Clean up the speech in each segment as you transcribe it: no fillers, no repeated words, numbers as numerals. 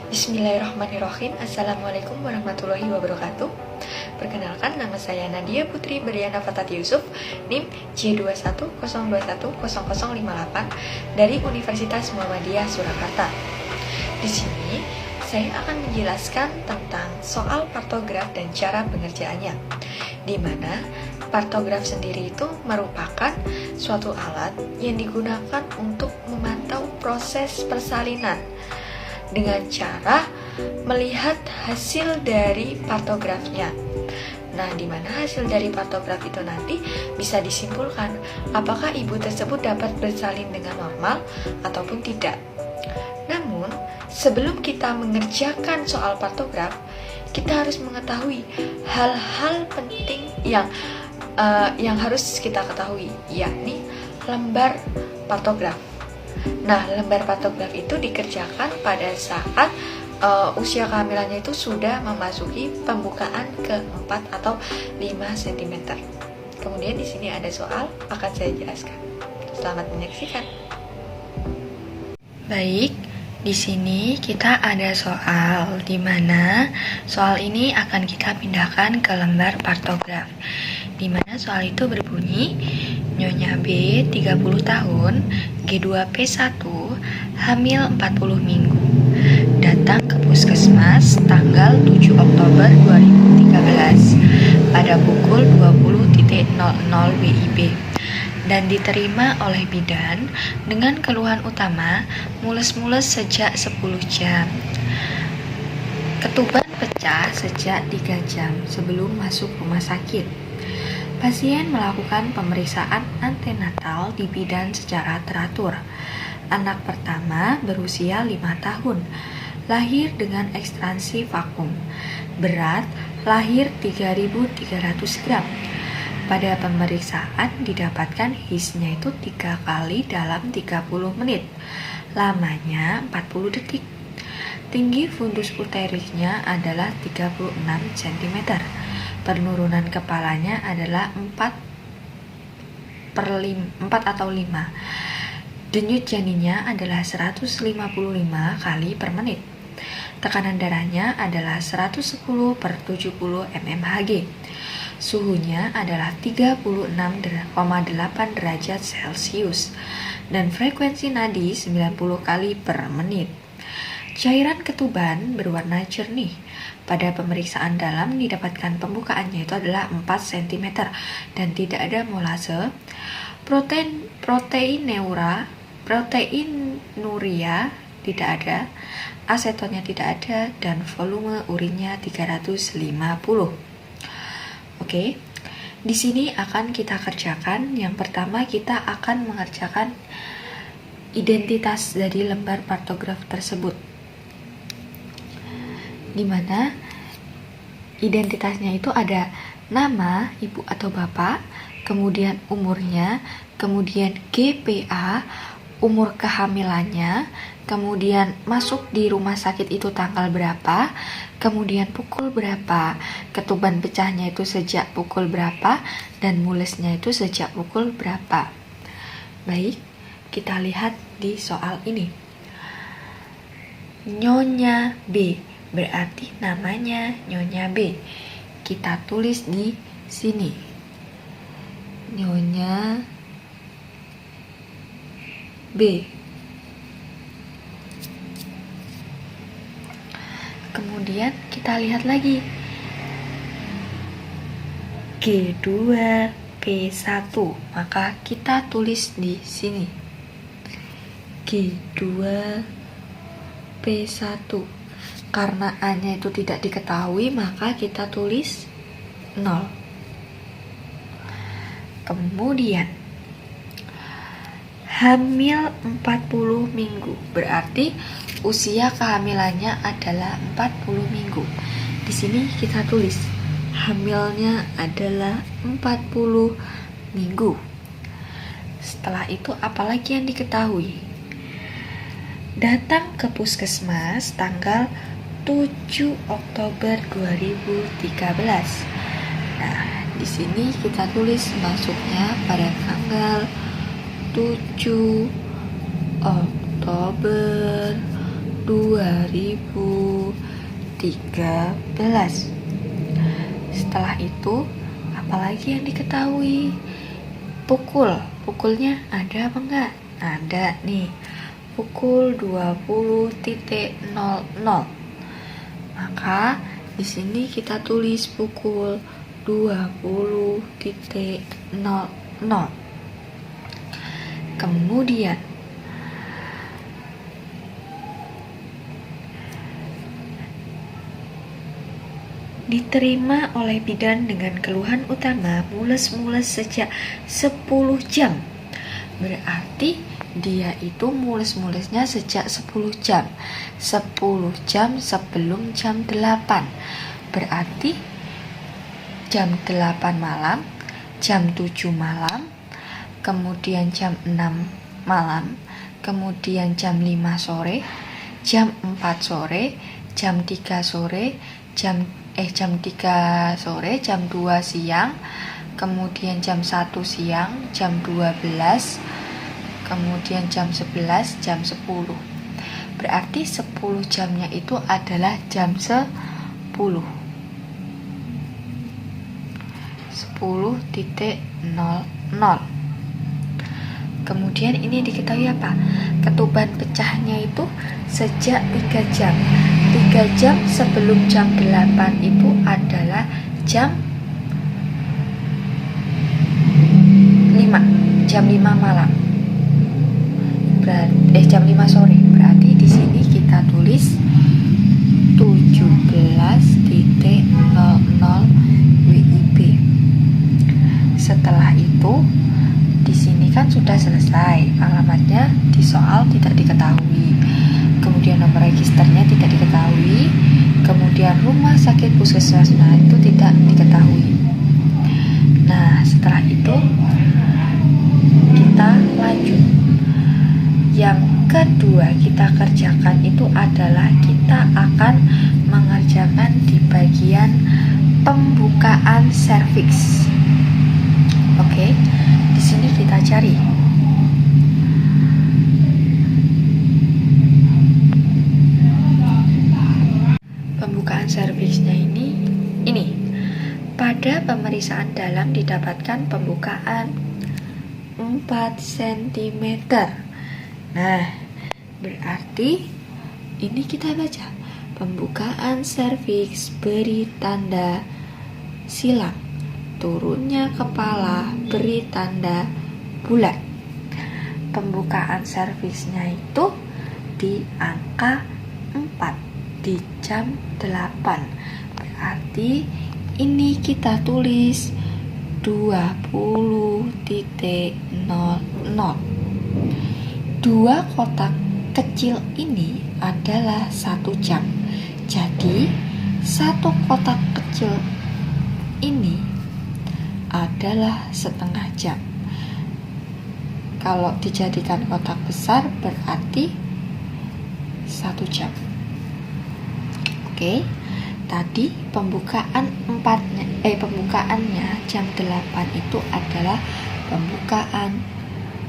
Bismillahirrahmanirrahim. Assalamualaikum warahmatullahi wabarakatuh. Perkenalkan, nama saya Nadia Putri Beriana Fatati Yusuf, NIM J2102100058 dari Universitas Muhammadiyah Surakarta. Di sini saya akan menjelaskan tentang soal partograf dan cara pengerjaannya, di mana partograf sendiri itu merupakan suatu alat yang digunakan untuk memantau proses persalinan dengan cara melihat hasil dari partografnya. Nah, di mana hasil dari partograf itu nanti bisa disimpulkan apakah ibu tersebut dapat bersalin dengan normal ataupun tidak. Namun, sebelum kita mengerjakan soal partograf, kita harus mengetahui hal-hal penting yang harus kita ketahui, yakni lembar partograf. Nah, lembar partograf itu dikerjakan pada saat usia kehamilannya itu sudah memasuki pembukaan ke-4 atau 5 cm. Kemudian di sini ada soal, akan saya jelaskan. Selamat menyaksikan. Baik, di sini kita ada soal, di mana soal ini akan kita pindahkan ke lembar partograf. Di mana soal itu berbunyi, Nyonya B 30 tahun, G2P1, hamil 40 minggu, datang ke puskesmas tanggal 7 Oktober 2013 pada pukul 20.00 WIB dan diterima oleh bidan dengan keluhan utama mules-mules sejak 10 jam. Ketuban pecah sejak 3 jam sebelum masuk rumah sakit. Pasien melakukan pemeriksaan antenatal di bidan secara teratur. Anak pertama berusia 5 tahun, lahir dengan ekstraksi vakum. Berat lahir 3.300 gram. Pada pemeriksaan didapatkan HIS-nya itu 3 kali dalam 30 menit. Lamanya 40 detik. Tinggi fundus uterusnya adalah 36 cm. Penurunan kepalanya adalah 4 atau 5. Denyut janinnya adalah 155 kali per menit. Tekanan darahnya adalah 110/70 mmHg. Suhunya adalah 36,8 derajat Celcius dan frekuensi nadi 90 kali per menit. Cairan ketuban berwarna jernih. Pada pemeriksaan dalam didapatkan pembukaannya itu adalah 4 cm dan tidak ada molase. Proteinuria tidak ada, asetonnya tidak ada, dan volume urinnya 350. Oke. Di sini akan kita kerjakan. Yang pertama kita akan mengerjakan identitas dari lembar partograf tersebut, di mana identitasnya itu ada nama ibu atau bapak, kemudian umurnya, kemudian GPA, umur kehamilannya, kemudian masuk di rumah sakit itu tanggal berapa, kemudian pukul berapa, ketuban pecahnya itu sejak pukul berapa, dan mulesnya itu sejak pukul berapa. Baik, kita lihat di soal ini. Nyonya B, berarti namanya Nyonya B. Kita tulis di sini. Nyonya B. Kemudian kita lihat lagi. G2P1, maka kita tulis di sini. G2P1. Karena A-nya itu tidak diketahui, maka kita tulis 0. Kemudian hamil 40 minggu, berarti usia kehamilannya adalah 40 minggu. Di sini kita tulis hamilnya adalah 40 minggu. Setelah itu apalagi yang diketahui? Datang ke puskesmas tanggal 7 Oktober 2013. Nah, di sini kita tulis masuknya pada tanggal 7 Oktober 2013. 13. Setelah itu, apalagi yang diketahui? Pukulnya ada apa enggak? Ada nih, pukul 20.00. Maka di sini kita tulis pukul 20.00. Kemudian diterima oleh bidan dengan keluhan utama mules-mules sejak 10 jam. Berarti dia itu mules-mulesnya sejak 10 jam. 10 jam sebelum jam 8. Berarti jam 8 malam, jam 7 malam, kemudian jam 6 malam, kemudian jam 5 sore, jam 4 sore, jam 3 sore, jam 3 sore, jam 2 siang, kemudian jam 1 siang, jam 12, kemudian jam 11, jam 10. Berarti 10 jamnya itu adalah jam 10. 10.00. Kemudian ini diketahui apa? Ketuban pecahnya itu sejak 3 jam. 3 jam sebelum jam 8 itu adalah jam 5. Jam 5 malam. Jam 5 sore. Berarti di sini kita tulis 17.00 WIB. Setelah itu di sini kan sudah selesai, alamatnya di soal tidak diketahui, kemudian nomor registernya tidak diketahui, kemudian rumah sakit puskesmasnya itu tidak diketahui. Nah, setelah itu kita lanjut. Yang kedua kita kerjakan itu adalah kita akan mengerjakan di bagian pembukaan serviks. Oke, di sini kita cari. Pembukaan serviksnya ini. Pada pemeriksaan dalam didapatkan pembukaan 4 cm. Nah, berarti ini kita baca pembukaan serviks beri tanda silang, turunnya kepala beri tanda bulat. Pembukaan servisnya itu di angka 4 di jam 8. Berarti ini kita tulis 20.00. 2 kotak kecil ini adalah 1 jam. Jadi 1 kotak kecil ini adalah setengah jam. Kalau dijadikan kotak besar berarti 1 jam. Oke, tadi pembukaannya jam 8 itu adalah pembukaan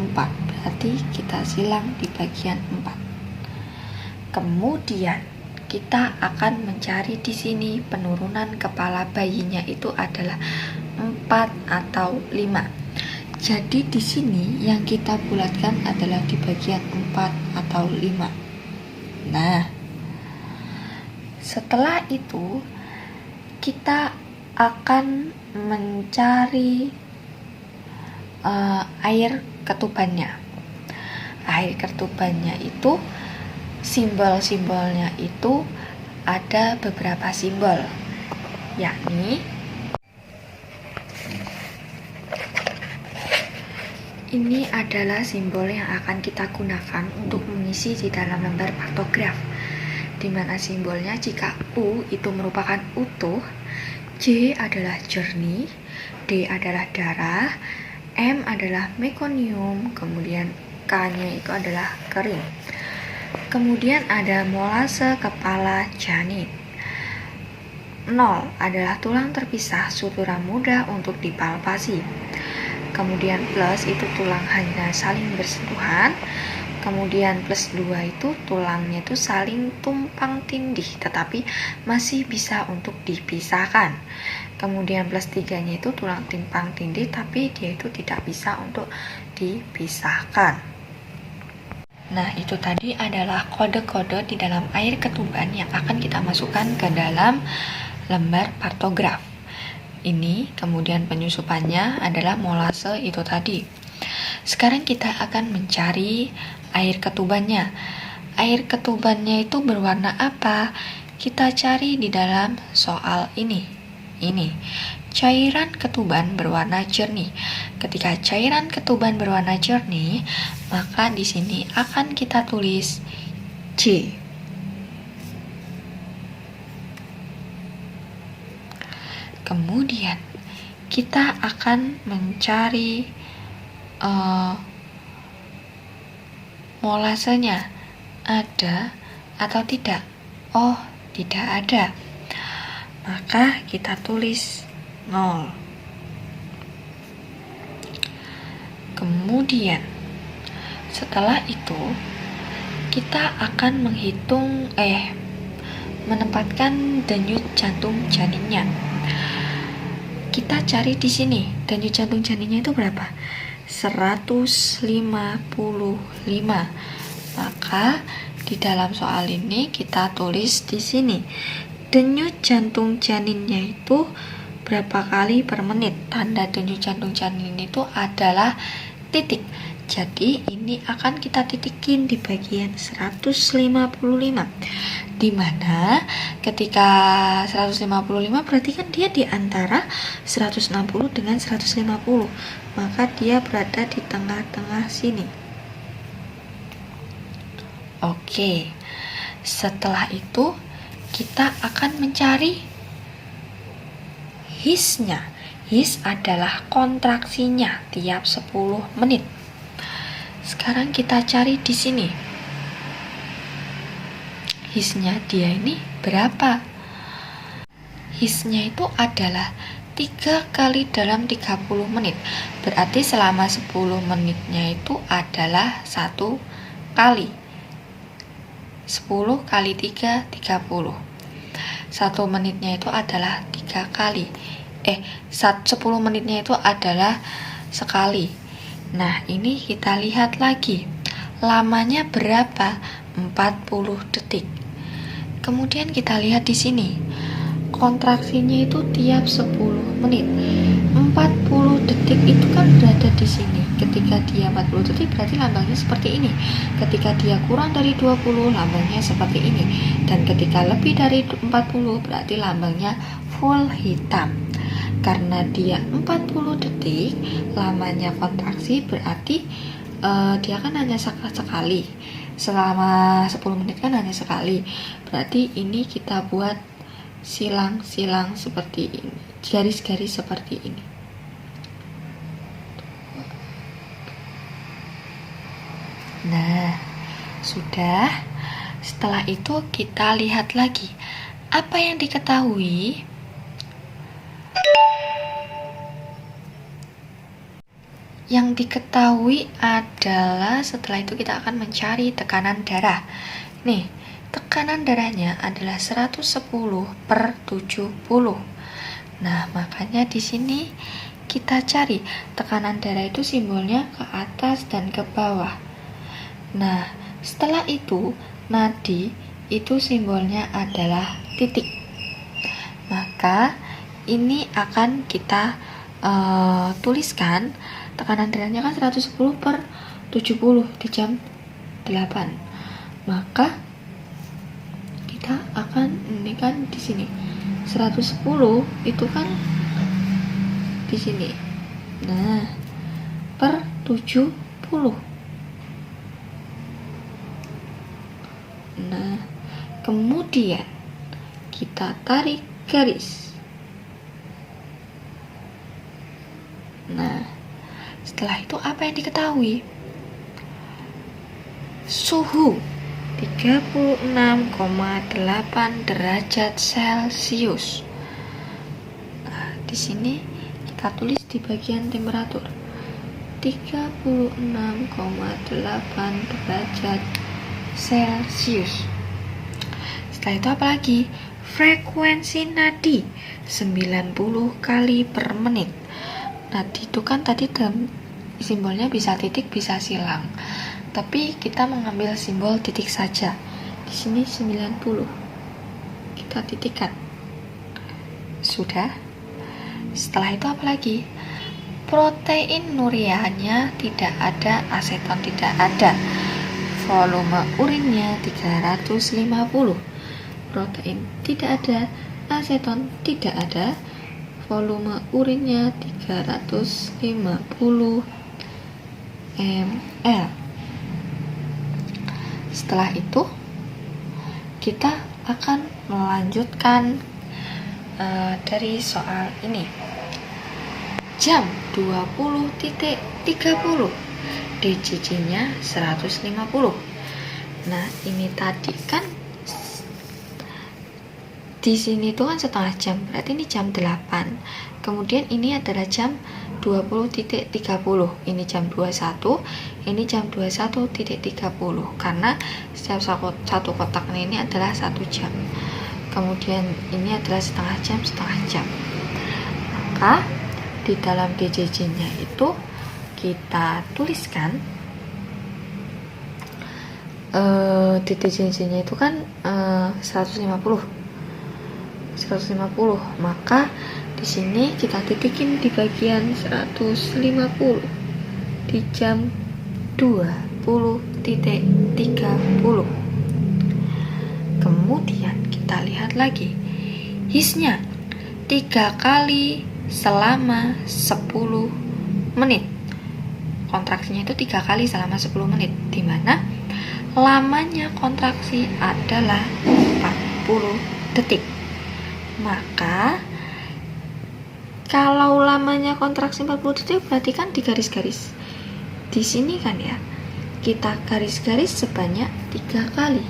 4. Berarti kita silang di bagian 4. Kemudian kita akan mencari di sini penurunan kepala bayinya itu adalah 4 atau 5. Jadi di sini yang kita bulatkan adalah di bagian 4 atau 5. Nah, setelah itu kita akan mencari air ketubannya. Air ketubannya itu simbol-simbolnya itu ada beberapa simbol, yakni ini adalah simbol yang akan kita gunakan untuk mengisi di dalam lembar partograf, di mana simbolnya jika U itu merupakan utuh, J adalah jernih, D adalah darah, M adalah mekonium, kemudian K-nya itu adalah kering. Kemudian ada molase kepala janin. 0 adalah tulang terpisah sutura mudah untuk dipalpasi. Kemudian plus itu tulang hanya saling bersentuhan. Kemudian plus 2 itu tulangnya itu saling tumpang tindih, tetapi masih bisa untuk dipisahkan. Kemudian plus 3-nya itu tulang timpang tindih, tapi dia itu tidak bisa untuk dipisahkan. Nah, itu tadi adalah kode-kode di dalam air ketuban yang akan kita masukkan ke dalam lembar partograf. Ini kemudian penyusupannya adalah molase itu tadi. Sekarang kita akan mencari air ketubannya. Air ketubannya itu berwarna apa? Kita cari di dalam soal ini. Cairan ketuban berwarna jernih. Ketika cairan ketuban berwarna jernih, maka di sini akan kita tulis C. Kemudian kita akan mencari molasenya, ada atau tidak? Oh, tidak ada. Maka kita tulis 0. Kemudian setelah itu kita akan menempatkan denyut jantung janinnya. Kita cari di sini denyut jantung janinnya itu berapa? 155. Maka di dalam soal ini kita tulis di sini denyut jantung janinnya itu berapa kali per menit. Tanda denyut jantung janin itu adalah titik. Jadi ini akan kita titikin di bagian 155. Di mana ketika 155 berarti kan dia di antara 160 dengan 150. Maka dia berada di tengah-tengah sini. Oke. Setelah itu kita akan mencari hisnya. His adalah kontraksinya tiap 10 menit. Sekarang kita cari di sini. Hisnya dia ini berapa? Hisnya itu adalah 3 kali dalam 30 menit. Berarti selama 10 menitnya itu adalah 1 kali. 10 kali 3, 30. 1 menitnya itu adalah 3 kali. 10 menitnya itu adalah sekali. Nah, ini kita lihat lagi. Lamanya berapa? 40 detik. Kemudian kita lihat di sini. Kontraksinya itu tiap 10 menit. 40 detik itu kan berada di sini. Ketika dia 40 detik berarti lambangnya seperti ini. Ketika dia kurang dari 20 lambangnya seperti ini. Dan ketika lebih dari 40 berarti lambangnya full hitam. Karena dia 40 detik lamanya kontraksi berarti dia kan hanya sekali. Selama 10 menit kan hanya sekali. Berarti ini kita buat silang-silang seperti ini, garis-garis seperti ini. Nah, sudah. Setelah itu kita lihat lagi apa yang diketahui. Yang diketahui adalah setelah itu kita akan mencari tekanan darah. Nih, tekanan darahnya adalah 110/70. Nah, makanya di sini kita cari tekanan darah itu simbolnya ke atas dan ke bawah. Nah, setelah itu nadi itu simbolnya adalah titik. Maka ini akan kita tuliskan tekanan darahnya kan 110/70 di jam 8. Maka kita akan ini kan di sini 110 itu kan di sini. Nah, per 70. Nah, kemudian kita tarik garis. Nah, setelah itu apa yang diketahui? Suhu 36,8 derajat Celcius. Nah, di sini kita tulis di bagian temperatur. 36,8 derajat Celcius. Setelah itu apa lagi? Frekuensi nadi 90 kali per menit. Nadi itu kan tadi simbolnya bisa titik bisa silang, tapi kita mengambil simbol titik saja. Di sini 90 kita titikkan. Sudah. Setelah itu apa lagi? Protein nurianya tidak ada, aseton tidak ada. Volume urinnya 350. Protein tidak ada, aseton tidak ada. Volume urinnya 350 ml. Setelah itu kita akan melanjutkan dari soal ini. Jam 20.30, DCC-nya 150. Nah, ini tadi kan di sini tuh kan setengah jam, berarti ini jam 8. Kemudian ini adalah jam 20.30. Ini jam 21, ini jam 21.30. Karena setiap satu kotak ini adalah 1 jam. Kemudian ini adalah setengah jam. Maka di dalam DCC-nya itu kita tuliskan DCC-nya itu kan 150, maka di sini kita titikin di bagian 150 di jam 20.30. Kemudian kita lihat lagi hisnya 3 kali selama 10 menit. Kontraksinya itu 3 kali selama 10 menit, dimana lamanya kontraksi adalah 40 detik. Maka kalau lamanya kontraksi 40 detik berarti kan di garis-garis di sini kan ya, kita garis-garis sebanyak 3 kali.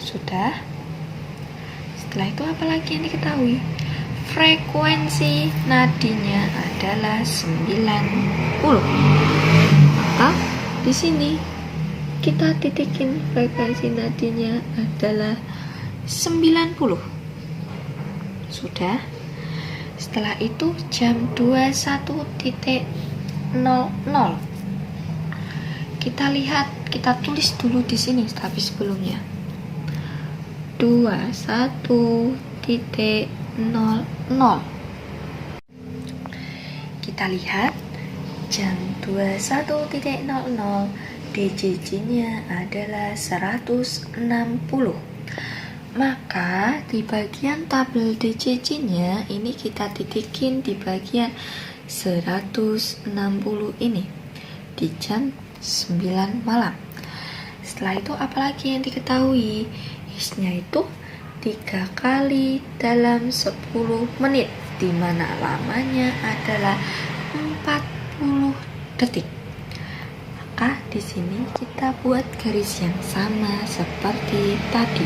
Sudah. Setelah itu apa lagi yang diketahui? Frekuensi nadinya adalah 90. Maka di sini kita titikin frekuensi nadinya adalah 90. Sudah. Setelah itu jam 21.00. Kita lihat, kita tulis dulu di sini tapi sebelumnya 21.00. Kita lihat jam 21.00, DCC-nya adalah 160. Maka di bagian tabel DCC-nya ini kita titikin di bagian 160 ini di jam 9 malam. Setelah itu apalagi yang diketahui? Hisnya itu 3 kali dalam 10 menit, di mana lamanya adalah 40 detik. Maka di sini kita buat garis yang sama seperti tadi.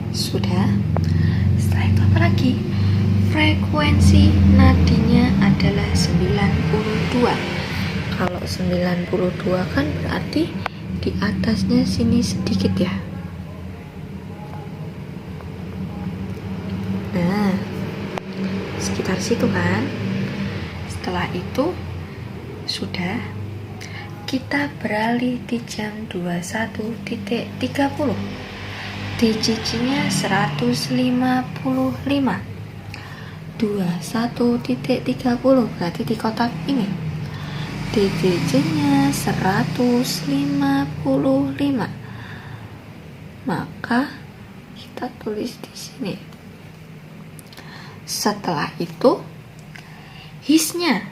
Sudah. Setelah itu apa lagi? Frekuensi nadinya adalah 92. Kalau 92 kan berarti di atasnya sini sedikit ya. Nah, sekitar situ kan. Setelah itu sudah, kita beralih di jam 21.30. DCC-nya 155. 21.30 berarti di kotak ini DCC-nya 155. Maka kita tulis di sini. Setelah itu hisnya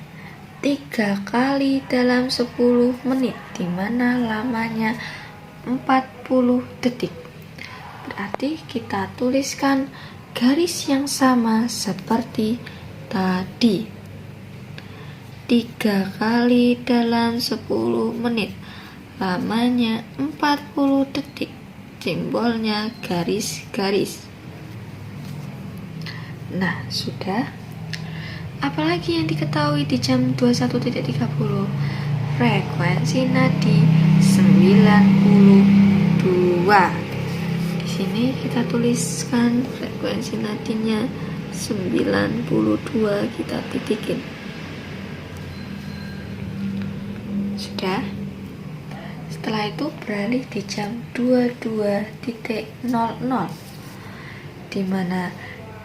3 kali dalam 10 menit, di mana lamanya 40 40 detik. Berarti kita tuliskan garis yang sama seperti tadi. 3 kali dalam 10 menit. Lamanya 40 detik. Simbolnya garis-garis. Nah, sudah. Apalagi yang diketahui di jam 21.30? Frekuensi nadi 92. Di sini kita tuliskan frekuensi nadinya 92, kita titikin. Sudah. Setelah itu beralih di jam 22.00, di mana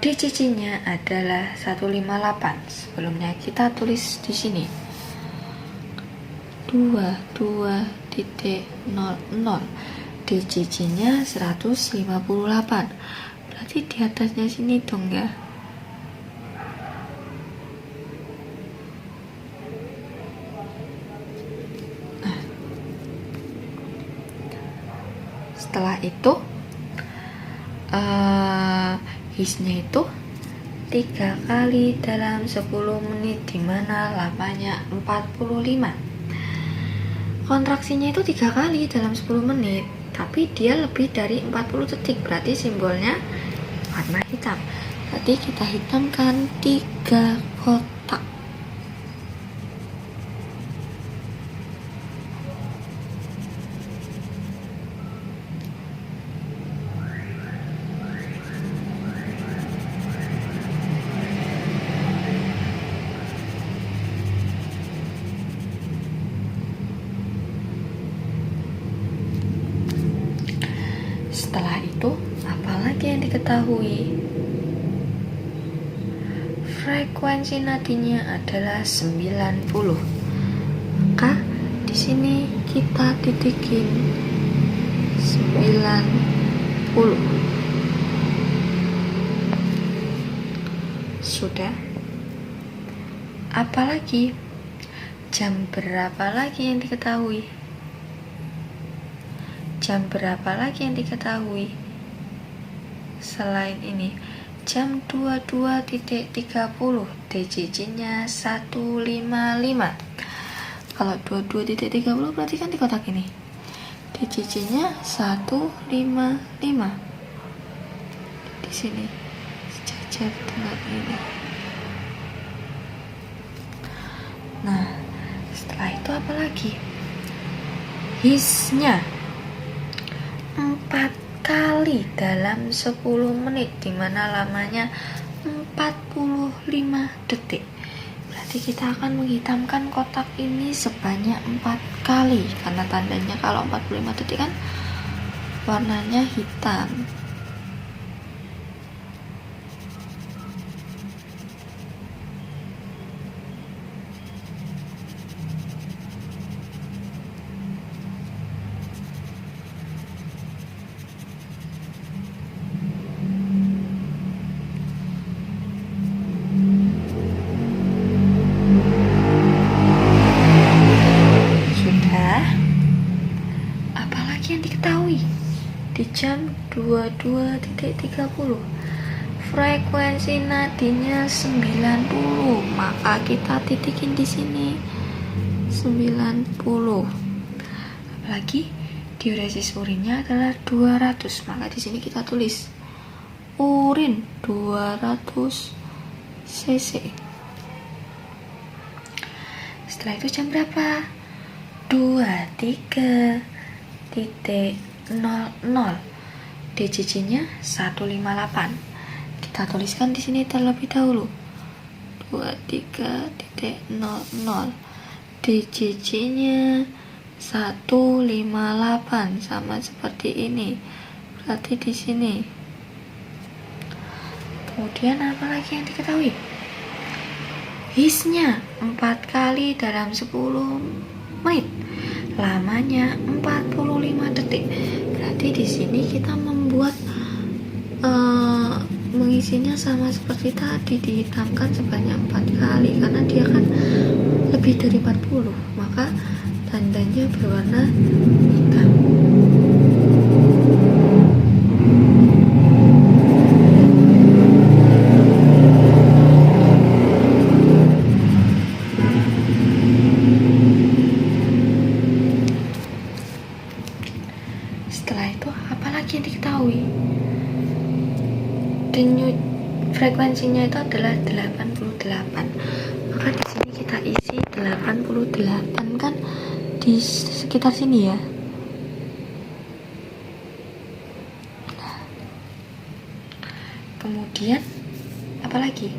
DCC-nya adalah 158. Sebelumnya kita tulis di sini 22.00. DCC-nya 158. Berarti di atasnya sini dong ya. Nah, setelah itu hisnya itu 3 kali dalam 10 menit, dimana lamanya 45. Kontraksinya itu 3 kali dalam 10 menit, tapi dia lebih dari 40 detik, berarti simbolnya warna hitam. Berarti kita hitamkan 3 kotak. Setelah itu, apalagi yang diketahui? Frekuensi nadinya adalah 90. Maka di sini kita titikin 90. Sudah. Apalagi? Jam berapa lagi yang diketahui? Jam berapa lagi yang diketahui? Selain ini, jam 22.30, DCC-nya 155. Kalau 22.30 berarti kan di kotak ini. DCC-nya 155. Di sini sejajar dengan ini. Nah, setelah itu apa lagi? Hisnya 4 kali dalam 10 menit, dimana lamanya 45 detik. Berarti kita akan menghitamkan kotak ini sebanyak 4 kali, karena tandanya kalau 45 detik kan warnanya hitam. Di jam 22.30 frekuensi nadinya 90, maka kita titikin di sini 90. Apalagi diuresis urinnya adalah 200, maka di sini kita tulis urin 200 cc. Setelah itu jam berapa? 23.00. DCC-nya 158. Kita tuliskan di sini terlebih dahulu. 23.00. DCC-nya 158, sama seperti ini. Berarti di sini. Kemudian apa lagi yang diketahui? Hisnya 4 kali dalam 10 menit. Lamanya 45 detik. Berarti di sini kita membuat mengisinya sama seperti tadi, dihitamkan sebanyak 4 kali karena dia kan lebih dari 40, maka tandanya berwarna hitam. frekuensinya itu adalah 88. Maka di sini kita isi 88 kan di sekitar sini ya. Nah, kemudian apalagi?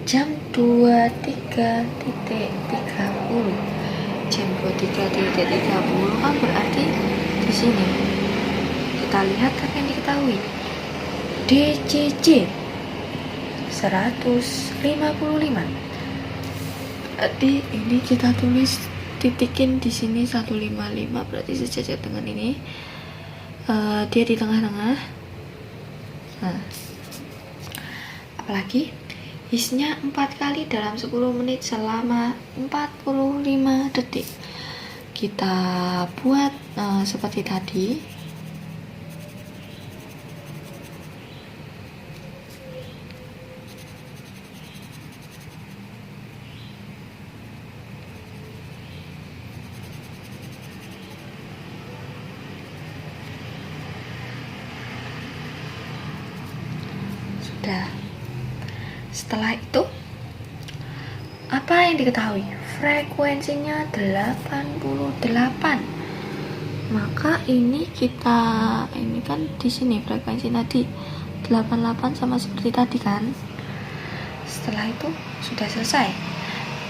Jam 23.30. Jam 23.30 kan berarti di sini. Kita lihat kan yang diketahui. DCC 155. Berarti ini kita tulis titikin di sini 155, berarti sejajar dengan ini. Dia di tengah-tengah. Nah, apalagi hisnya 4 kali dalam 10 menit selama 45 detik. Kita buat seperti tadi. Sudah. Setelah itu apa yang diketahui? Frekuensinya 88. Maka ini kan di sini frekuensi tadi 88 sama seperti tadi kan. Setelah itu sudah selesai.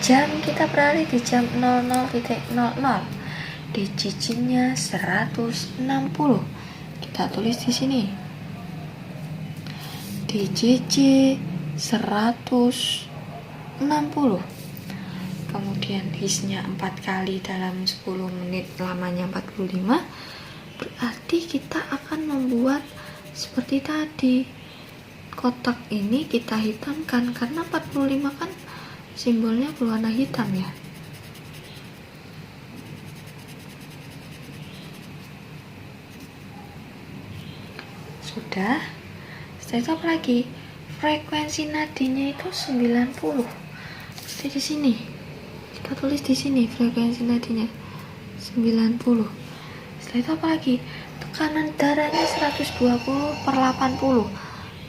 Jam kita berada di jam 00.00. DCC-nya 160. Kita tulis di sini. DCC 160. Kemudian hisnya 4 kali dalam 10 menit, lamanya 45. Berarti kita akan membuat seperti tadi. Kotak ini kita hitamkan karena 45 kan simbolnya berwarna hitam ya. Sudah. Setelah itu apa lagi? Frekuensi nadinya itu 90. Seperti di sini. Kita tulis di sini frekuensi nadinya 90. Setelah itu apa lagi? Tekanan darahnya 120/80.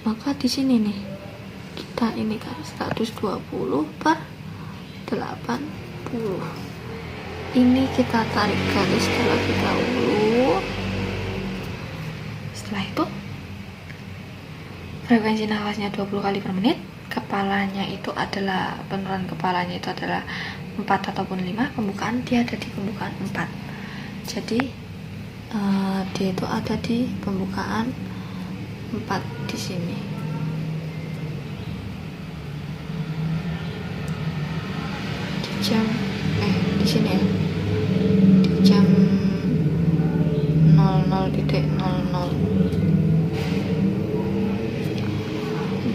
Maka di sini nih. Kita ini kan 120/80. Ini kita tarik garis terlebih dahulu. Setelah itu frekuensi nafasnya 20 kali per menit. Kepalanya itu adalah, penurunan kepalanya itu adalah 4 ataupun 5. Pembukaan dia ada di pembukaan 4. Jadi dia itu ada di pembukaan 4 di sini. Di sini ya. Di jam 00.00.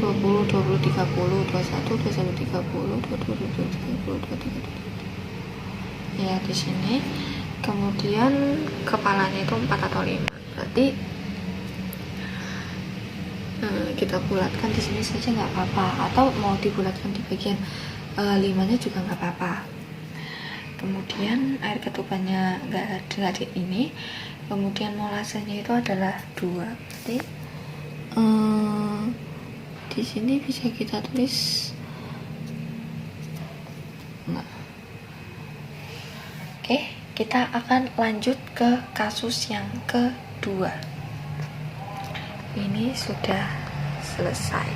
20, 20, 30, 21, 21, 30, 22, 30, 23. Ya, di sini. Kemudian kepalanya itu 4 atau 5. Berarti kita bulatkan di sini saja nggak apa-apa, atau mau dibulatkan di bagian 5-nya juga nggak apa-apa. Kemudian air ketubannya nggak ada di ini. Kemudian molasenya itu adalah 2. Berarti di sini bisa kita tulis enggak. Oke, kita akan lanjut ke kasus yang kedua. Ini sudah selesai.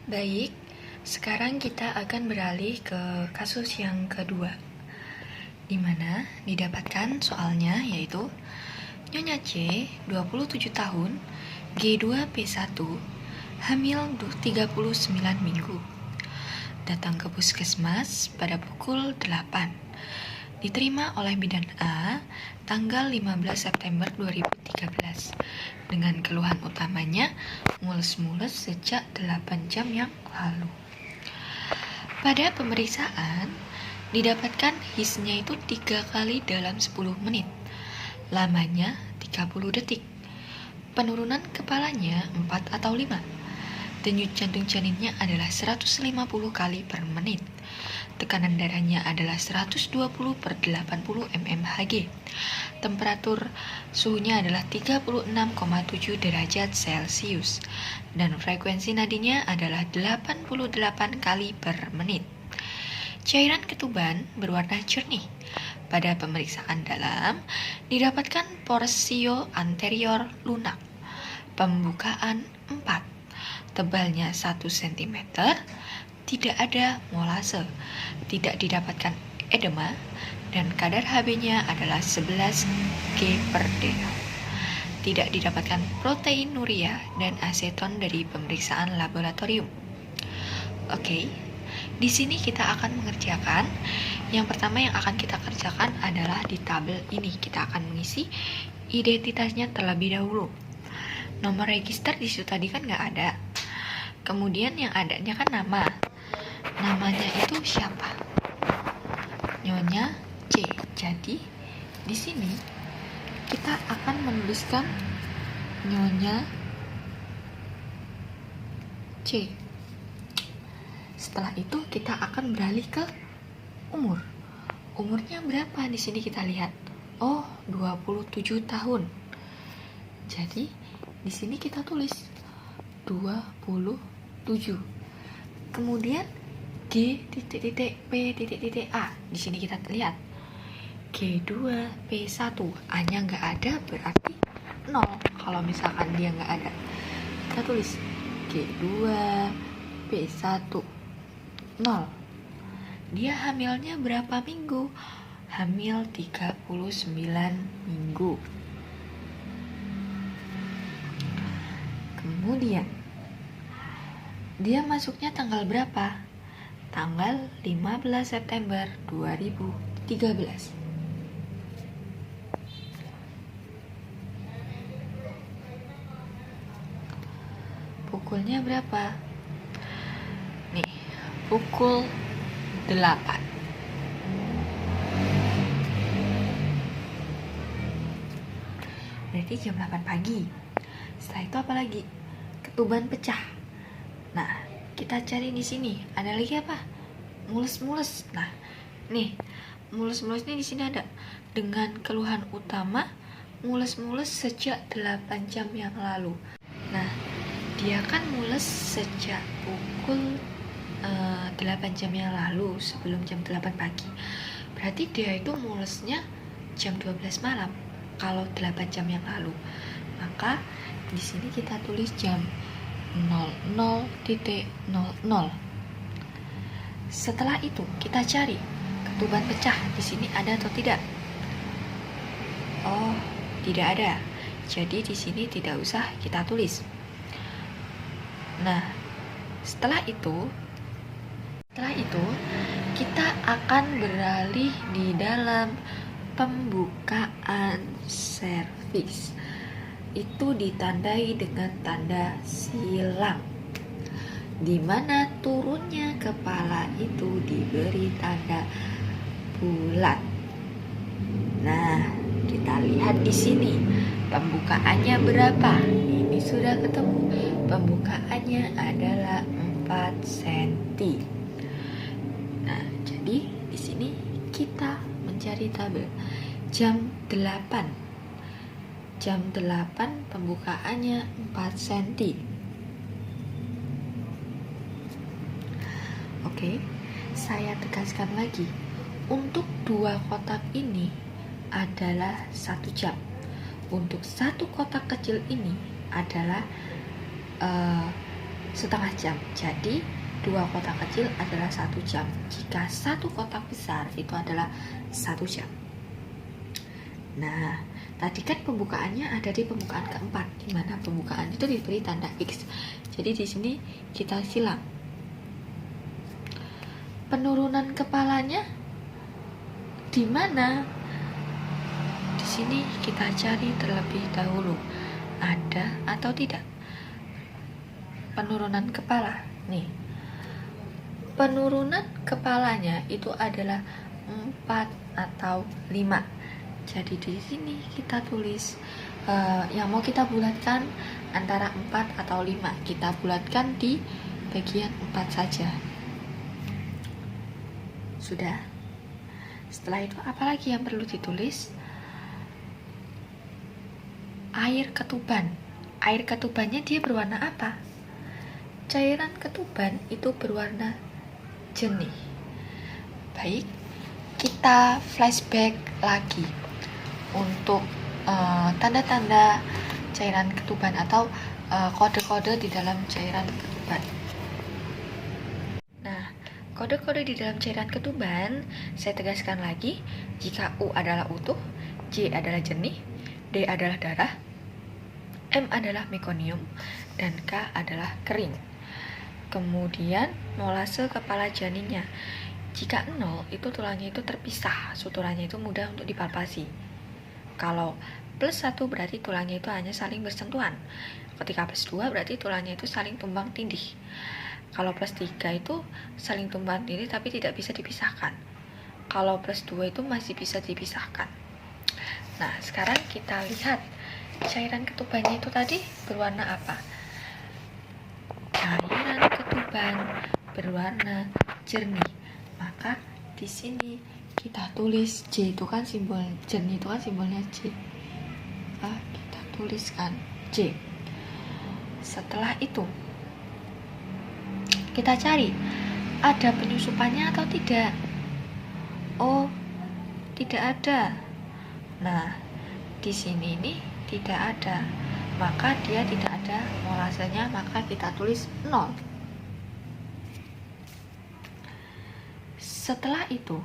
Baik, sekarang kita akan beralih ke kasus yang kedua, di mana didapatkan soalnya yaitu Nyonya C, 27 tahun, G2P1, hamil 39 minggu. Datang ke puskesmas pada pukul 8. Diterima oleh bidan A tanggal 15 September 2013 dengan keluhan utamanya mules-mules sejak 8 jam yang lalu. Pada pemeriksaan, didapatkan hisnya itu 3 kali dalam 10 menit. Lamanya 30 detik. Penurunan kepalanya 4 atau 5. Denyut jantung janinnya adalah 150 kali per menit. Tekanan darahnya adalah 120/80 mmHg. temperatur suhunya adalah 36,7 derajat Celcius dan frekuensi nadinya adalah 88 kali per menit. Cairan ketuban berwarna jernih. Pada pemeriksaan dalam didapatkan porsio anterior lunak, pembukaan 4, tebalnya 1 cm, tidak ada molase, tidak didapatkan edema, dan kadar Hb-nya adalah 11 G per dl. Tidak didapatkan proteinuria dan aseton dari pemeriksaan laboratorium. Oke, di sini kita akan mengerjakan. Yang pertama yang akan kita kerjakan adalah di tabel ini. Kita akan mengisi identitasnya terlebih dahulu. Nomor register di situ tadi kan nggak ada. Kemudian yang adanya kan nama. Namanya itu siapa? Nyonya C. Jadi di sini kita akan menuliskan Nyonya C. Setelah itu kita akan beralih ke umur. Umurnya berapa? Di sini kita lihat. Oh, 27 tahun. Jadi di sini kita tulis 27. Kemudian G.P.A. Di sini kita lihat G2 P1. A-nya nggak ada berarti 0. Kalau misalkan dia nggak ada, kita tulis G2 P1 0. Dia hamilnya berapa minggu? Hamil 39 minggu. Kemudian dia masuknya tanggal berapa? Tanggal 15 September 2013. Pukulnya berapa? Nih, pukul 8. Berarti jam 8 pagi. Setelah itu apa lagi? Ketuban pecah. Nah, kita cari di sini. Ada lagi apa? Mules-mules. Nah, nih, mules-mules ini di sini ada. Dengan keluhan utama mules-mules sejak 8 jam yang lalu. Nah, dia kan mules sejak pukul 8 jam yang lalu, sebelum jam 8 pagi. Berarti dia itu mulesnya jam 12 malam kalau 8 jam yang lalu. Maka di sini kita tulis jam 00.00. Setelah itu kita cari ketuban pecah. Di sini ada atau tidak? Oh, tidak ada. Jadi di sini tidak usah kita tulis. Nah, setelah itu kita akan beralih di dalam pembukaan servis. Itu ditandai dengan tanda silang, di mana turunnya kepala itu diberi tanda bulat. Nah, kita lihat di sini pembukaannya berapa? Ini sudah ketemu. Pembukaannya adalah 4 cm. Nah, jadi di sini kita mencari tabel jam 8. Jam 8 pembukaannya 4 cm. Oke, saya tegaskan lagi. Untuk 2 kotak ini adalah 1 jam. Untuk 1 kotak kecil ini adalah setengah jam. Jadi 2 kotak kecil adalah 1 jam. Jika 1 kotak besar itu adalah 1 jam. Nah, tadi kan pembukaannya ada di pembukaan keempat, di mana pembukaan itu diberi tanda X. Jadi di sini kita silang. Penurunan kepalanya di mana? Di sini kita cari terlebih dahulu. Ada atau tidak? Penurunan kepala. Nih. Penurunan kepalanya itu adalah 4 atau 5. Jadi di sini kita tulis yang mau kita bulatkan antara 4 atau 5. Kita bulatkan di bagian 4 saja. Sudah. Setelah itu apalagi yang perlu ditulis? air ketuban. Air ketubannya dia berwarna apa? Cairan ketuban itu berwarna jernih. Baik, kita flashback lagi untuk tanda-tanda cairan ketuban atau kode-kode di dalam cairan ketuban. Nah, kode-kode di dalam cairan ketuban, saya tegaskan lagi, jika U adalah utuh, J adalah jernih, D adalah darah, M adalah mekonium, dan K adalah kering. Kemudian molase kepala janinnya. Jika 0, itu tulangnya itu terpisah, suturannya itu mudah untuk dipalpasi. Kalau plus 1 berarti tulangnya itu hanya saling bersentuhan. Ketika plus 2 berarti tulangnya itu saling tumbang tindih. Kalau plus 3 itu saling tumbang tindih tapi tidak bisa dipisahkan. Kalau plus 2 itu masih bisa dipisahkan. Nah, sekarang kita lihat cairan ketubannya itu tadi berwarna apa? Cairan ketuban berwarna jernih. Maka di sini kita tulis J, itu kan simbol jernih, itu kan simbolnya J. Kita tuliskan J. Setelah itu kita cari ada penyusupannya atau tidak. Oh, tidak ada. Nah, di sini nih tidak ada, maka dia tidak ada molasenya, maka kita tulis 0. Setelah itu,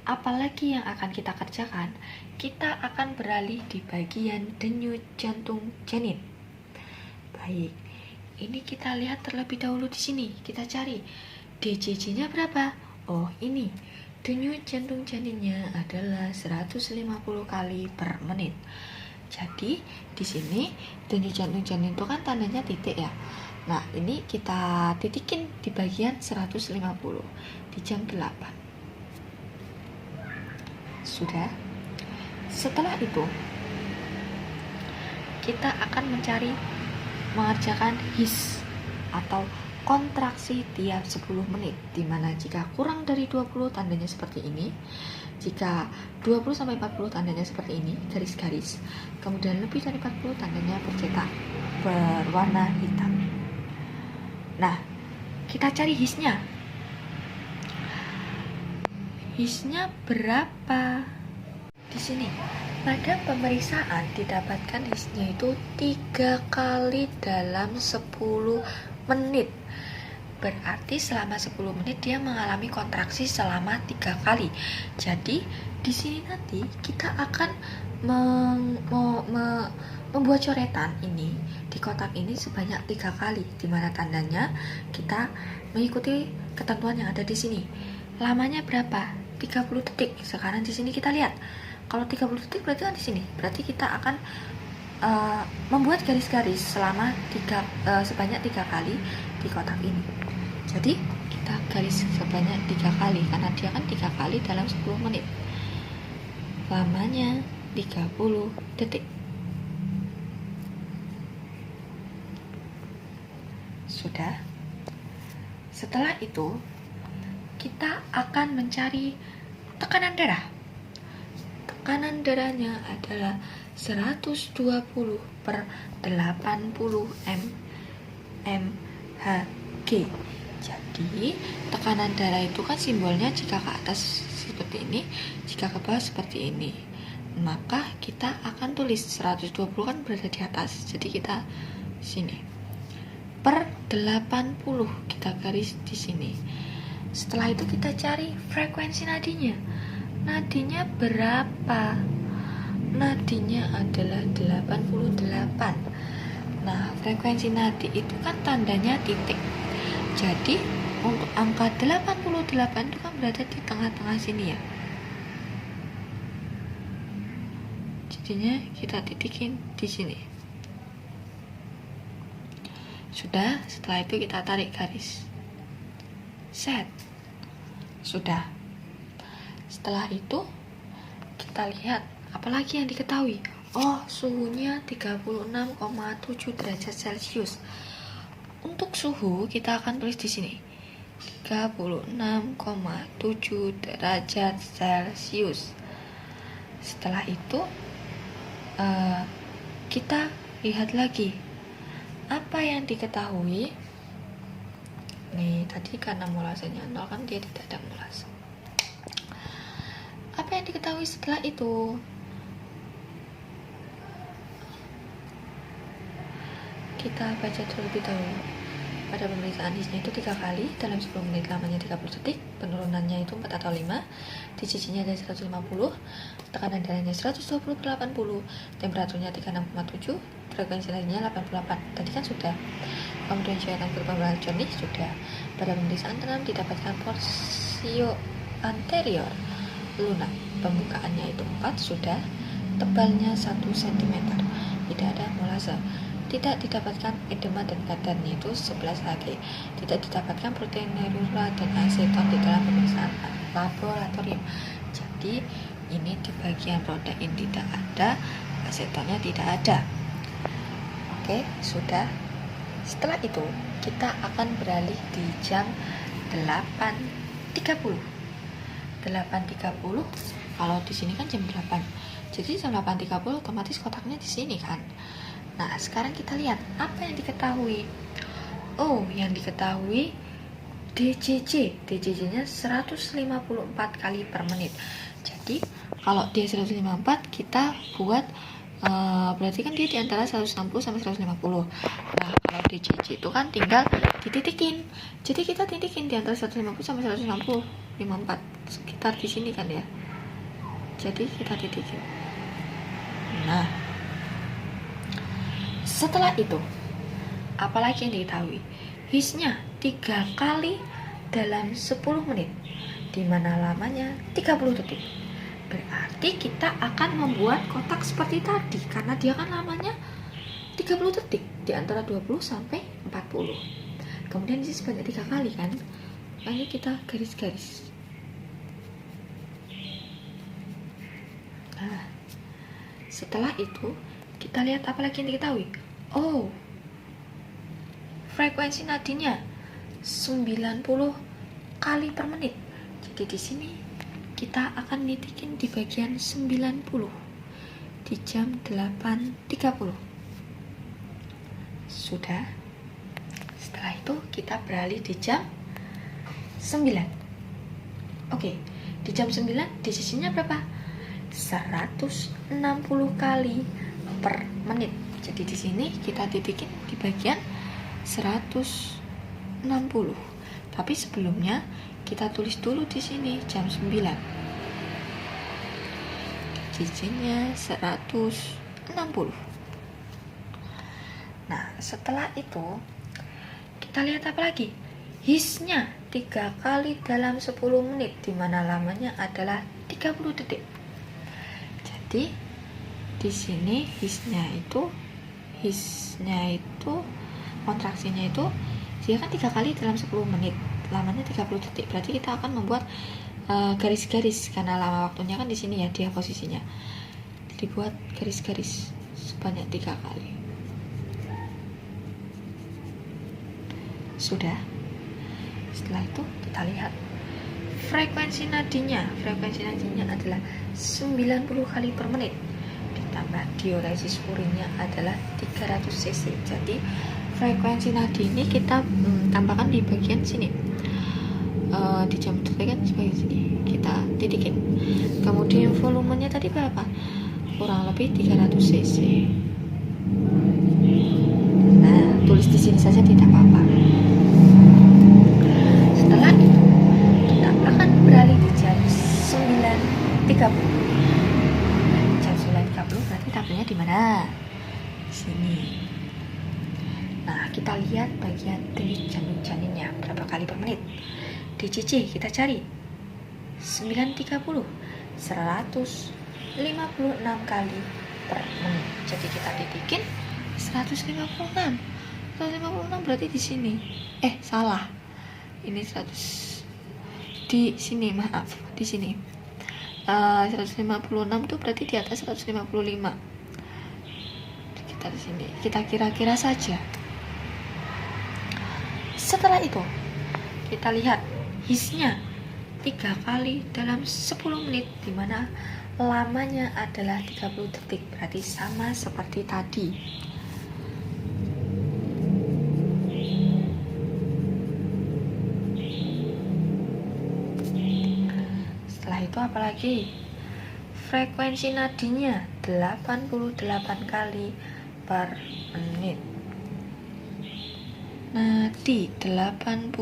apalagi yang akan kita kerjakan? Kita akan beralih di bagian denyut jantung janin. Baik, ini kita lihat terlebih dahulu di sini. Kita cari DJJ-nya berapa? Oh, ini denyut jantung janinnya adalah 150 kali per menit. Jadi di sini denyut jantung janin itu kan tandanya titik ya. Nah, ini kita titikin di bagian 150 di jam 8. Sudah. Setelah itu kita akan mengerjakan his atau kontraksi tiap 10 menit, dimana jika kurang dari 20 tandanya seperti ini, jika 20-40 tandanya seperti ini, garis-garis, kemudian lebih dari 40 tandanya bercetak berwarna hitam. Nah, kita cari hisnya. Hisnya berapa? Di sini pada pemeriksaan didapatkan hisnya itu 3 kali dalam 10 menit. Berarti selama 10 menit dia mengalami kontraksi selama 3 kali. Jadi di sini nanti kita akan membuat coretan ini di kotak ini sebanyak 3 kali, dimana tandanya kita mengikuti ketentuan yang ada di sini. Lamanya berapa? 30 detik. Sekarang di sini kita lihat. Kalau 30 detik berarti kan di sini. Berarti kita akan membuat garis-garis selama sebanyak 3 kali di kotak ini. Jadi kita garis sebanyak 3 kali karena dia kan 3 kali dalam 10 menit. Lamanya 30 detik. Sudah. Setelah itu kita akan mencari tekanan darah. Tekanan darahnya adalah 120/80 mmHg. Jadi tekanan darah itu kan simbolnya jika ke atas seperti ini, jika ke bawah seperti ini. Maka kita akan tulis 120 kan berada di atas, jadi kita sini per 80 kita garis di sini. Setelah itu kita cari frekuensi nadinya. Nadinya berapa? Nadinya adalah 88. Nah, frekuensi nadi itu kan tandanya titik. Jadi untuk angka 88 itu kan berada di tengah-tengah sini ya. Jadinya kita titikin di sini. Sudah, setelah itu kita tarik garis. Set. Sudah. Setelah itu kita lihat apalagi yang diketahui. Oh, suhunya 36,7 derajat Celcius. Untuk suhu kita akan tulis di sini 36,7 derajat Celcius. Setelah itu kita lihat lagi apa yang diketahui. Nih tadi karena molasenya 0 kan dia tidak ada molase. Apa yang diketahui setelah itu? Kita baca terlebih dahulu. Pada pemeriksaan hisnya itu 3 kali dalam 10 menit, lamanya 30 detik, penurunannya itu 4 atau 5, DCC-nya ada 150, tekanan darahnya 120/80, temperaturnya 36,7, frekuensi nadinya 88. Tadi kan sudah. Kemudian syaitan berpembalan jernih sudah. Pada pemeriksaan 6 didapatkan porsio anterior lunak, pembukaannya itu 4 sudah, tebalnya 1 cm, tidak ada molase. Tidak didapatkan edema dan kadarnya itu 11 Hg. Tidak didapatkan proteinuria dan aseton di dalam pemeriksaan laboratorium. Jadi ini di bagian protein tidak ada, asetonnya tidak ada. Oke, sudah. Setelah itu kita akan beralih di jam 8.30. 8.30. Kalau di sini kan jam 8. Jadi jam 8.30 otomatis kotaknya di sini kan. Nah, sekarang kita lihat apa yang diketahui. Oh, yang diketahui DCC-nya 154 kali per menit. Jadi, kalau dia 154, kita buat berarti kan dia di antara 160 sampai 150. Nah, kalau DCC itu kan tinggal dititikin. Jadi kita titikin di antara 150 sampai 160, 54 sekitar di sini kan ya. Jadi kita titikin. Nah, setelah itu, apalagi yang diketahui? Hisnya 3 kali dalam 10 menit, dimana lamanya 30 detik. Berarti kita akan membuat kotak seperti tadi, karena dia kan lamanya 30 detik, di antara 20 sampai 40. Kemudian isi sebanyak 3 kali kan, makanya kita garis-garis. Nah, setelah itu kita lihat apa lagi yang diketahui. Oh, frekuensi nadinya 90 kali per menit. Jadi di sini kita akan nitikin di bagian 90 di jam 8.30. Sudah. Setelah itu kita beralih di jam 9. Oke, di jam 9 DCC-nya berapa? 160 kali per menit. Jadi di sini kita titikin di bagian 160. Tapi sebelumnya kita tulis dulu di sini jam 9. DCC-nya 160. Nah, setelah itu kita lihat apa lagi? Hisnya 3 kali dalam 10 menit, dimana lamanya adalah 30 detik. Jadi di sini hisnya itu kontraksinya itu dia kan 3 kali dalam 10 menit, lamanya 30 detik. Berarti kita akan membuat garis-garis karena lama waktunya kan di sini ya, dia posisinya dibuat garis-garis sebanyak 3 kali. Sudah. Setelah itu kita lihat frekuensi nadinya adalah 90 kali per menit, ditambah diuresis urinnya adalah 300 cc. Jadi frekuensi nadi ini kita tambahkan di bagian sini, di jam kan sebagian sini kita titikin. Kemudian volumenya tadi berapa? Kurang lebih 300 cc. Nah, tulis di sini saja tidak apa-apa. Setelah itu kita akan beralih di jam 9.30. Jam 9.30 berarti tabelnya di mana? Di sini. Nah, kita lihat bagian dari janin-janinnya berapa kali per menit. DCC kita cari 9.30, 156 kali per menit. Jadi kita titikin 156 berarti di sini. Salah. Ini 100 di sini, maaf, di sini. 156 itu berarti di atas 155. Kita di sini, kita kira-kira saja. Setelah itu kita lihat hisnya 3 kali dalam 10 menit, dimana lamanya adalah 30 detik, berarti sama seperti tadi. Setelah itu apalagi? Frekuensi nadinya 88 kali per menit. Nadi 88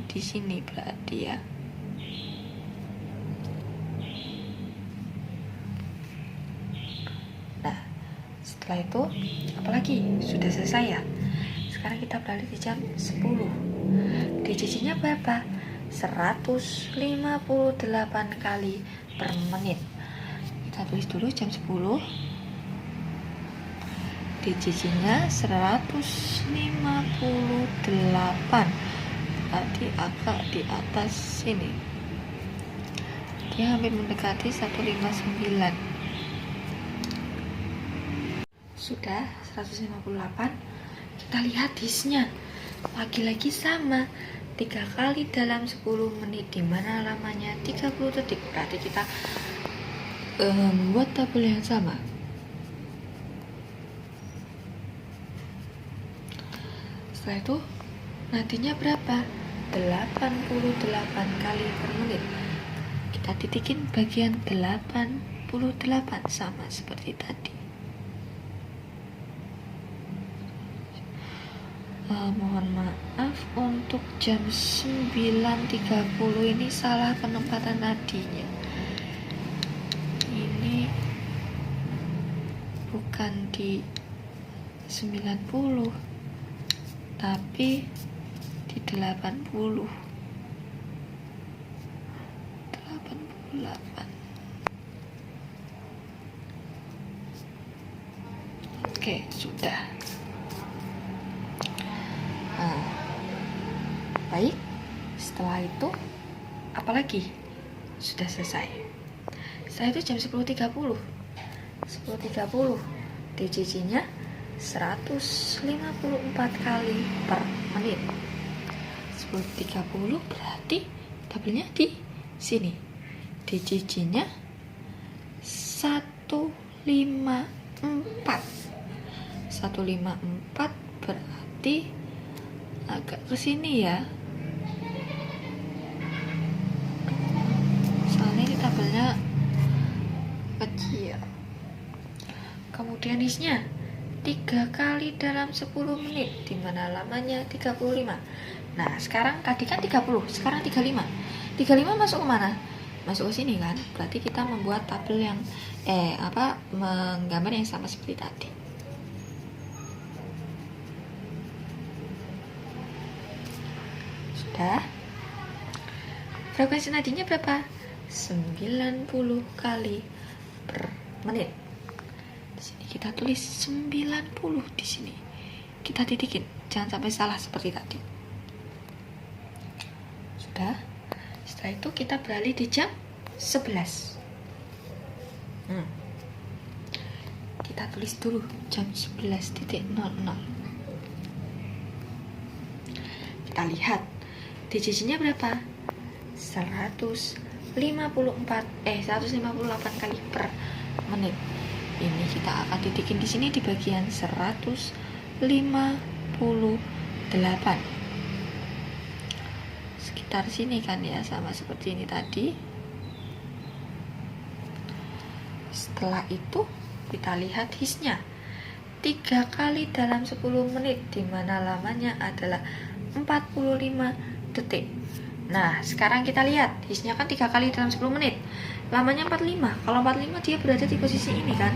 di sini berarti ya. Nah, setelah itu apalagi? Sudah selesai ya. Sekarang kita beralih di jam 10. DCC-nya berapa? 158 kali per menit. Kita tulis dulu jam 10. DCC-nya 158. Berarti agak di atas sini. Dia hampir mendekati 159. Sudah 158. Kita lihat hissnya. Lagi-lagi sama. 3 kali dalam 10 menit, dimana lamanya 30 detik. Berarti kita membuat tabel yang sama. Setelah itu nadinya berapa? 88 kali per menit. Kita titikin bagian 88 sama seperti tadi. Mohon maaf untuk jam 9.30 ini salah penempatan nadinya. Ini bukan di 90 tapi di 88. Oke, sudah. Baik, setelah itu apalagi? Sudah selesai. Setelah itu jam 10.30 DCC-nya 154 kali per menit. 10.30 berarti tabelnya di sini. DCC-nya 154. 154 berarti agak ke sini ya. Soalnya ini tabelnya kecil. Kemudian hissnya 3 kali dalam 10 menit, dimana lamanya 35. Nah, sekarang tadi kan 30, sekarang 35. 35 masuk ke mana? Masuk ke sini kan? Berarti kita membuat tabel yang menggambar yang sama seperti tadi. Sudah. Frekuensi nadinya berapa? 90 kali per menit. Di sini kita tulis 90 di sini. Kita titikin, jangan sampai salah seperti tadi. Sudah. Setelah itu kita beralih di jam 11. Kita tulis dulu jam 11.00. Kita lihat DCC-nya berapa? 158 kali per menit. Ini kita akan titikin di sini di bagian 158. Sekitar sini kan ya, sama seperti ini tadi. Setelah itu kita lihat hissnya 3 kali dalam 10 menit, dimana lamanya adalah 45 detik. Nah, sekarang kita lihat hissnya kan 3 kali dalam 10 menit, lamanya 45. Kalau 45 dia berada di posisi ini kan.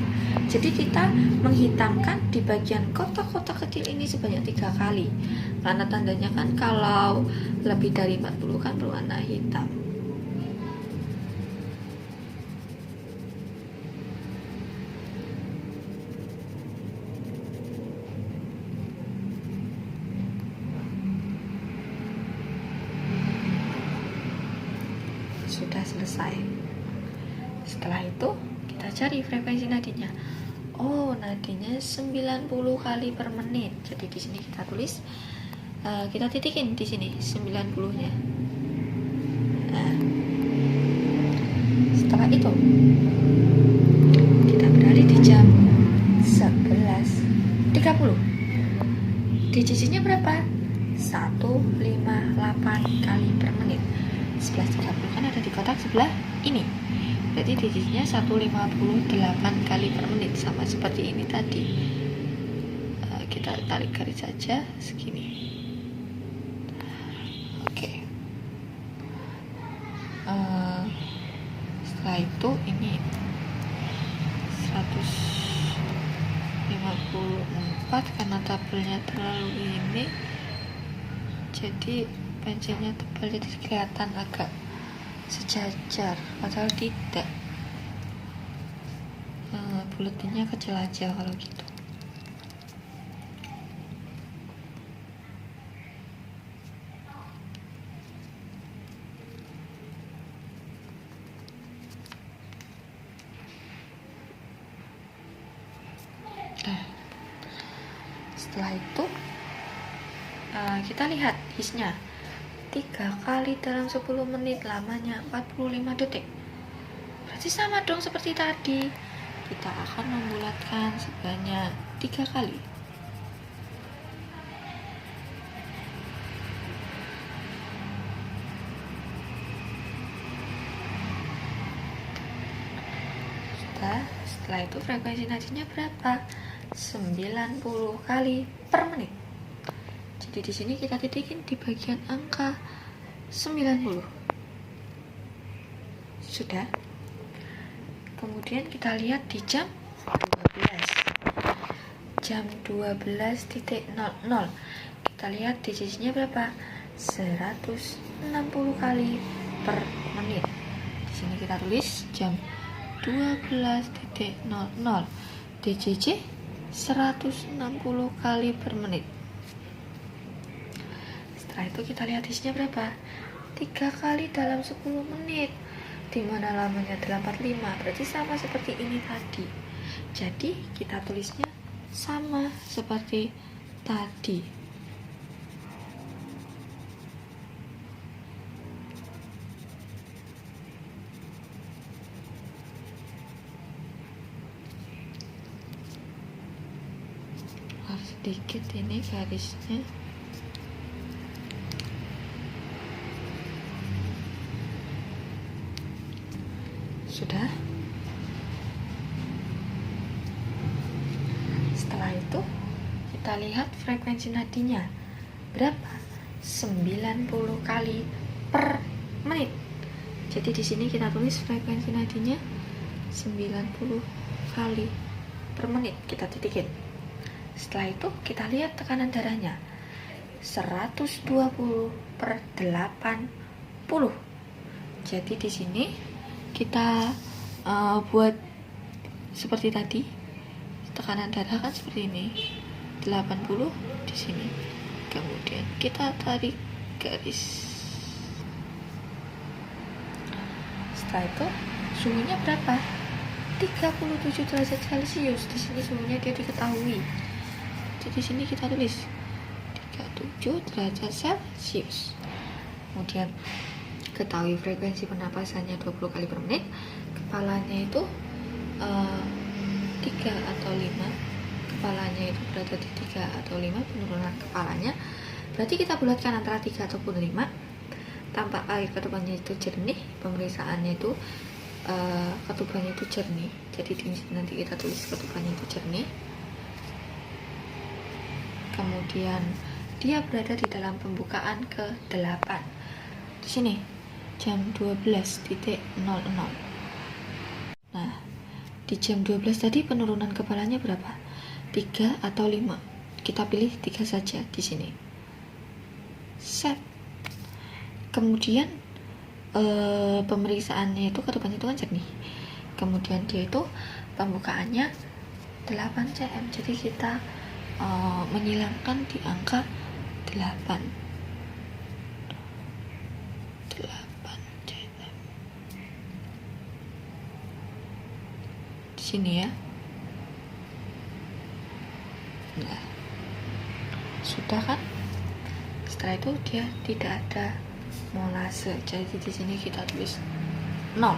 Jadi kita menghitamkan di bagian kotak-kotak kecil ini sebanyak 3 kali. Karena tandanya kan kalau lebih dari 40 kan berwarna hitam. Sudah selesai. Setelah itu kita cari frekuensi nadinya. Oh, nadinya 90 kali per menit. Jadi di sini kita tulis, kita titikin di sini 90-nya. Nah, setelah berapa itu? Kita beralih di jam 11.30. Digitnya berapa? 158 kali per menit. 11.30 kan ada di kotak sebelah ini. Berarti digitnya 158 kali per menit, sama seperti ini tadi. Kita tarik garis saja segini. Oke. Setelah itu ini 154 karena tabelnya terlalu ini, jadi pensilnya tebal, jadi kelihatan agak sejajar, padahal tidak. Buletinnya kecil aja kalau gitu. Setelah itu kita lihat hisnya 3 kali dalam 10 menit, lamanya 45 detik. Berarti sama dong seperti tadi. Kita akan membulatkan sebanyak 3 kali. Setelah itu frekuensi nadinya berapa? 90 kali per menit. Jadi di sini kita titikin di bagian angka 90. Sudah. Kemudian kita lihat di jam 12. Jam 12.00. Kita lihat digitnya berapa? 160 kali per menit. Di sini kita tulis jam 12.00. DJJ 160 kali per menit. Setelah itu kita lihat hisnya berapa? 3 kali dalam 10 menit, dimana lamanya 85, berarti sama seperti ini tadi. Jadi kita tulisnya sama seperti tadi. Sedikit ini garisnya. Sudah. Setelah itu kita lihat frekuensi nadinya berapa? 90 kali per menit. Jadi di sini kita tulis frekuensi nadinya 90 kali per menit, kita titikin. Setelah itu kita lihat tekanan darahnya 120 per 80. Jadi di sini kita buat seperti tadi. Tekanan darah kan seperti ini, 80 di sini. Kemudian kita tarik garis. Setelah itu suhunya berapa? 37 derajat Celcius. Di sini suhunya dia diketahui. Jadi di sini kita tulis 37 derajat Celcius. Kemudian ketahui frekuensi pernapasannya 20 kali per menit. Kepalanya itu 3 atau 5. Kepalanya itu berada di 3 atau 5, penurunan kepalanya. Berarti kita bulatkan antara 3 ataupun 5. Tampak air ketubannya itu jernih, pemeriksaannya itu ketubannya itu jernih. Jadi nanti kita tulis ketubannya itu jernih. Kemudian dia berada di dalam pembukaan ke-8. Di sini jam 12.00. Nah, di jam 12 tadi penurunan kepalanya berapa? 3 atau 5. Kita pilih 3 saja di sini. Set. Kemudian pemeriksaannya itu ketubannya itu kan jernih. Kemudian dia itu pembukaannya 8 cm. Jadi kita menyilangkan di angka 8 cm di sini ya. Nah, sudah kan? Setelah itu dia tidak ada molase, jadi di sini kita tulis 0.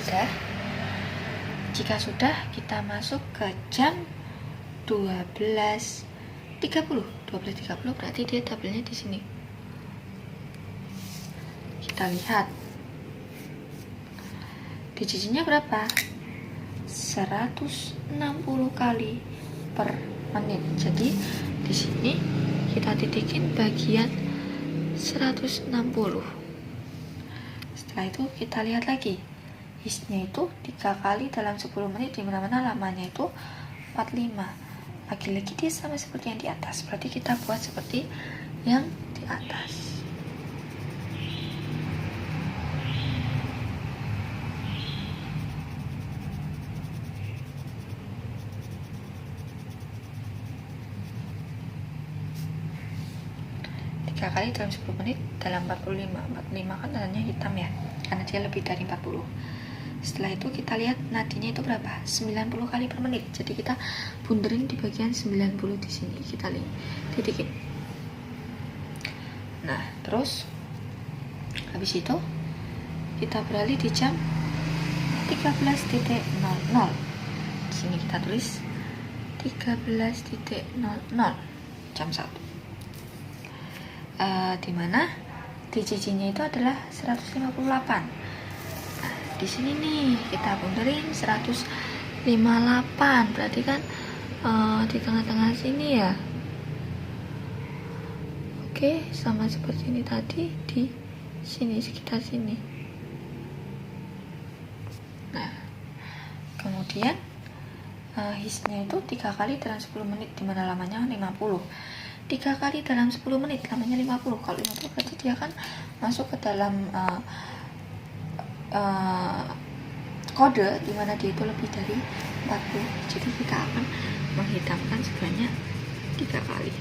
sudah? Jika sudah, kita masuk ke jam 12.30. 12.30 berarti dia tabelnya di sini. Kita lihat. DCC-nya berapa? 160 kali per menit. Jadi di sini kita titikin bagian 160. Setelah itu kita lihat lagi. His-nya itu 3 kali dalam 10 menit, di mana-mana lamanya itu 45. Lagi-lagi dia sama seperti yang di atas, berarti kita buat seperti yang di atas. Tiga kali dalam 10 menit dalam 45. 45 kan tandanya hitam ya, karena dia lebih dari 40. Setelah itu kita lihat nadinya itu berapa? 90 kali per menit. Jadi kita bunderin di bagian 90 di sini. Kita lihat titikin. Nah, terus habis itu kita beralih di jam 13.00. Di sini kita tulis 13.00 jam 1. Dimana DCC-nya itu adalah 158. Di sini nih kita bunderin 158, berarti kan di tengah-tengah sini ya. Oke, sama seperti ini tadi, di sini sekitar sini. Nah, kemudian his-nya itu 3 kali dalam 10 menit, dimana lamanya 50. 3 kali dalam 10 menit lamanya 50. Kalau 50 berarti dia akan masuk ke dalam kode dimana dia itu lebih dari 40. Jadi kita akan menghitamkan sebanyak 3 kali.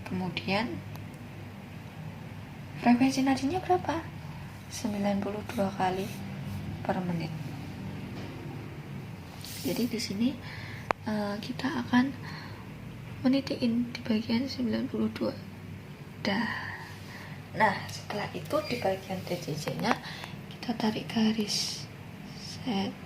Kemudian frekuensi nadinya berapa? 92 kali per menit. Jadi di sini kita akan menitikin di bagian 92. Nah, setelah itu di bagian DCC-nya kita tarik garis. Set.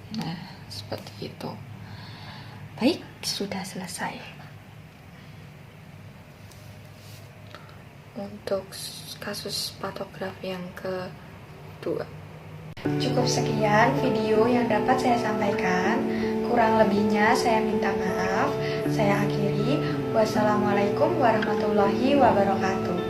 Nah, seperti itu. Baik, sudah selesai. Untuk kasus patograf yang kedua. Cukup sekian video yang dapat saya sampaikan. Kurang lebihnya saya minta maaf. Saya akhiri. Wassalamualaikum warahmatullahi wabarakatuh.